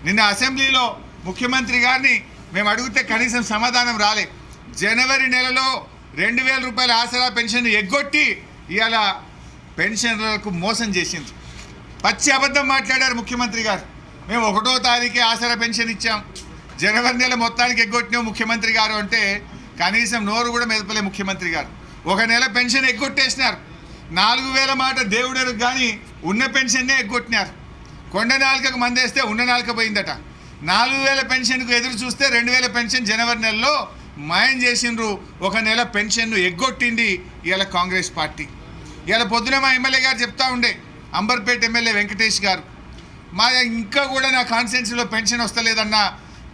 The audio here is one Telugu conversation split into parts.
నిన్న అసెంబ్లీలో ముఖ్యమంత్రి గారిని మేము అడిగితే కనీసం సమాధానం రాలే. జనవరి నెలలో 2000 రూపాయల ఆసరా పెన్షన్ ఎగ్గొట్టి ఇవాళ పెన్షనర్లకు మోసం చేసింది. పచ్చి అబద్ధం మాట్లాడారు ముఖ్యమంత్రి గారు. మేము 1వ తారీఖే ఆసరా పెన్షన్ ఇచ్చాం, జనవరి నెల మొత్తానికి ఎగ్గొట్టినాం ముఖ్యమంత్రి గారు అంటే కనీసం నోరు కూడా మెదపలే ముఖ్యమంత్రి గారు. ఒక నెల పెన్షన్ ఎగ్గొట్టేసినారు. 4000 మాట దేవుడరికి కానీ ఉన్న పెన్షన్నే ఎగ్గొట్టినారు. కొండ నాలుకకు మందేస్తే ఉన్న నాలుక పోయిందట. 4000 పెన్షన్కు ఎదురు చూస్తే 2000 పెన్షన్ జనవరి నెలలో మాయం చేసిండ్రు. ఒక నెల పెన్షన్ను ఎగ్గొట్టింది ఇవాళ కాంగ్రెస్ పార్టీ. ఇవాళ పొద్దున మా ఎమ్మెల్యే గారు చెప్తా ఉండే, అంబర్పేట ఎమ్మెల్యే వెంకటేష్ గారు, మా ఇంకా కూడా నా కాన్స్టిట్యున్సీలో పెన్షన్ వస్తలేదన్నా,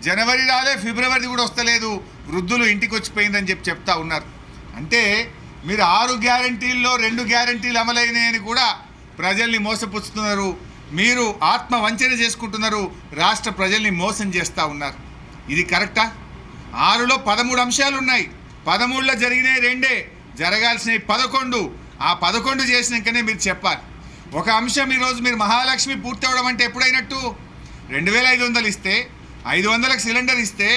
జనవరి రాలే, ఫిబ్రవరి కూడా వస్తలేదు, వృద్ధులు ఇంటికి వచ్చిపోయిందని చెప్తా ఉన్నారు. అంటే మీరు 6 గ్యారంటీల్లో 2 గ్యారంటీలు అమలైనాయని కూడా ప్రజల్ని మోసపుచ్చుతున్నారు. మీరు ఆత్మ వంచన చేసుకుంటున్నారు, రాష్ట్ర ప్రజల్ని మోసం చేస్తూ ఉన్నారు. ఇది కరెక్టా? 6లో 13 అంశాలు ఉన్నాయి. 13లో జరిగినాయి 2, జరగాల్సినవి 11. ఆ 11 చేసినాకనే మీరు చెప్పాలి. ఒక అంశం ఈరోజు మీరు మహాలక్ష్మి పూర్తి అవ్వడం అంటే ఎప్పుడైనట్టు? 2500 ఇస్తే 500లకు సిలిండర్ ఇస్తే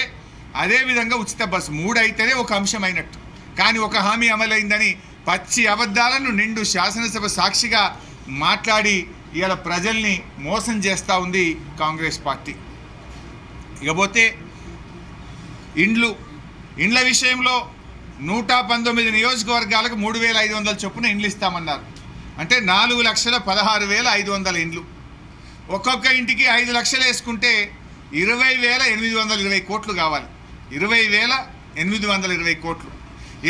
అదేవిధంగా ఉచిత బస్సు 3 అయితేనే ఒక అంశం అయినట్టు. కానీ ఒక హామీ అమలైందని పచ్చి అబద్ధాలను నిండు శాసనసభ సాక్షిగా మాట్లాడి ఇవాళ ప్రజల్ని మోసం చేస్తూ ఉంది కాంగ్రెస్ పార్టీ. ఇకపోతే ఇండ్ల విషయంలో 119 నియోజకవర్గాలకు 3500 చొప్పున ఇండ్లు ఇస్తామన్నారు. అంటే 4,16,500 ఇండ్లు. ఒక్కొక్క ఇంటికి 5 లక్షలు వేసుకుంటే 20,820 కోట్లు కావాలి. 20,820 కోట్లు.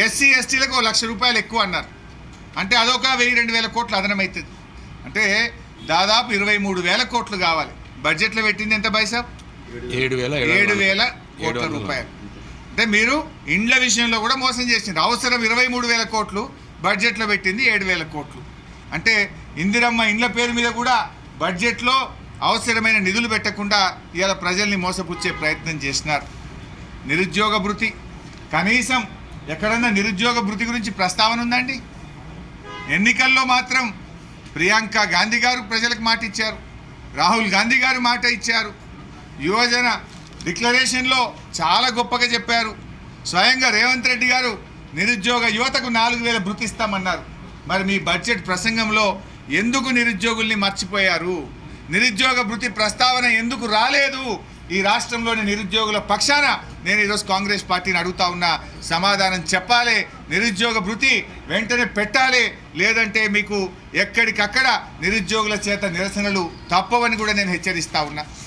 ఎస్సీ ఎస్టీలకు 1 లక్ష రూపాయలు ఎక్కువ అన్నారు. అంటే అదొక 1,000-2,000 కోట్లు అదనమవుతుంది. అంటే దాదాపు 23,000 కోట్లు కావాలి. బడ్జెట్లో పెట్టింది ఎంత పైసాబ్? 7,000 కోట్ల రూపాయలు. అంటే మీరు ఇండ్ల విషయంలో కూడా మోసం చేసింది. అవసరం 23,000 కోట్లు, బడ్జెట్లో పెట్టింది 7,000 కోట్లు. అంటే ఇందిరమ్మ ఇండ్ల పేరు మీద కూడా బడ్జెట్లో అవసరమైన నిధులు పెట్టకుండా ఇవాళ ప్రజల్ని మోసపుచ్చే ప్రయత్నం చేసినారు. నిరుద్యోగ భృతి, కనీసం ఎక్కడన్నా నిరుద్యోగ భృతి గురించి ప్రస్తావన ఉందండి? ఎన్నికల్లో మాత్రం ప్రియాంక గాంధీ గారు ప్రజలకు మాట ఇచ్చారు, రాహుల్ గాంధీ గారు మాట ఇచ్చారు, యువజన డిక్లరేషన్లో చాలా గొప్పగా చెప్పారు. స్వయంగా రేవంత్ రెడ్డి గారు నిరుద్యోగ యువతకు 4,000 భృతి ఇస్తామన్నారు. మరి మీ బడ్జెట్ ప్రసంగంలో ఎందుకు నిరుద్యోగుల్ని మర్చిపోయారు? నిరుద్యోగ భృతి ప్రస్తావన ఎందుకు రాలేదు? ఈ రాష్ట్రంలోని నిరుద్యోగుల పక్షాన నేను ఈరోజు కాంగ్రెస్ పార్టీని అడుగుతా ఉన్నా, సమాధానం చెప్పాలి. నిరుద్యోగ భృతి వెంటనే పెట్టాలి, లేదంటే మీకు ఎక్కడికక్కడ నిరుద్యోగుల చేత నిరసనలు తప్పవని కూడా నేను హెచ్చరిస్తా ఉన్నా.